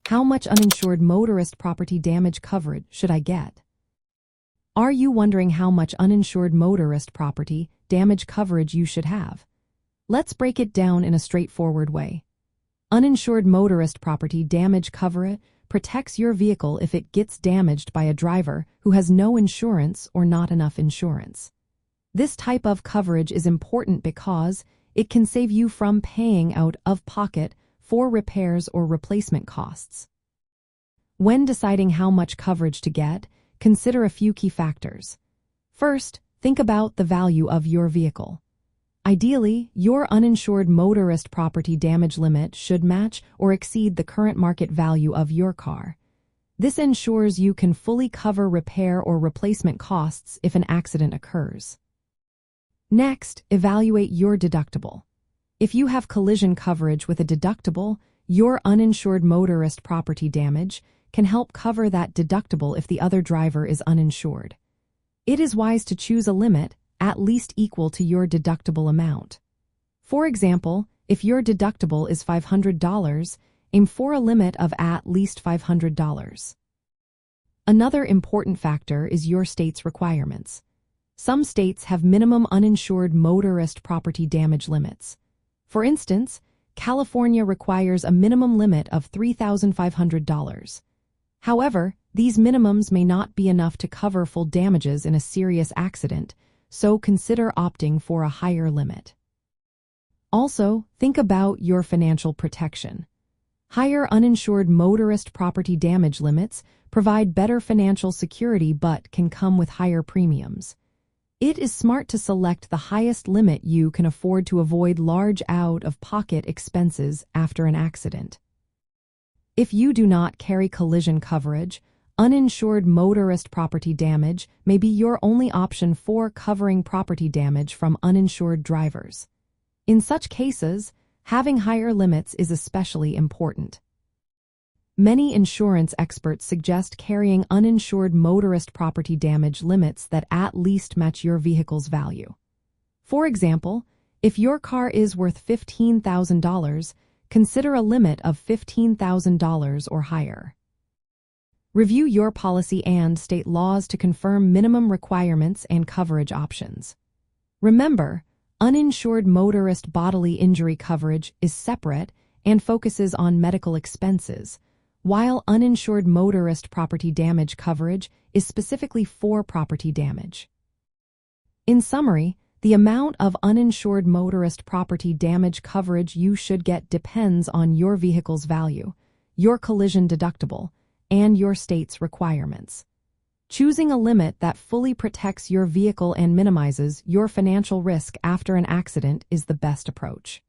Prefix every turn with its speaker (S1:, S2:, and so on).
S1: How much uninsured motorist property damage coverage should I get? Are you wondering how much uninsured motorist property damage coverage you should have? Let's break it down in a straightforward way. Uninsured motorist property damage coverage protects your vehicle if it gets damaged by a driver who has no insurance or not enough insurance. This type of coverage is important because it can save you from paying out of pocket for repairs or replacement costs. When deciding how much coverage to get, consider a few key factors. First, think about the value of your vehicle. Ideally, your uninsured motorist property damage limit should match or exceed the current market value of your car. This ensures you can fully cover repair or replacement costs if an accident occurs. Next, evaluate your deductible. If you have collision coverage with a deductible, your uninsured motorist property damage can help cover that deductible if the other driver is uninsured. It is wise to choose a limit at least equal to your deductible amount. For example, if your deductible is $500, aim for a limit of at least $500. Another important factor is your state's requirements. Some states have minimum uninsured motorist property damage limits. For instance, California requires a minimum limit of $3,500. However, these minimums may not be enough to cover full damages in a serious accident, so consider opting for a higher limit. Also, think about your financial protection. Higher uninsured motorist property damage limits provide better financial security but can come with higher premiums. It is smart to select the highest limit you can afford to avoid large out-of-pocket expenses after an accident. If you do not carry collision coverage, uninsured motorist property damage may be your only option for covering property damage from uninsured drivers. In such cases, having higher limits is especially important. Many insurance experts suggest carrying uninsured motorist property damage limits that at least match your vehicle's value. For example, if your car is worth $15,000, consider a limit of $15,000 or higher. Review your policy and state laws to confirm minimum requirements and coverage options. Remember, uninsured motorist bodily injury coverage is separate and focuses on medical expenses, while uninsured motorist property damage coverage is specifically for property damage. In summary, the amount of uninsured motorist property damage coverage you should get depends on your vehicle's value, your collision deductible, and your state's requirements. Choosing a limit that fully protects your vehicle and minimizes your financial risk after an accident is the best approach.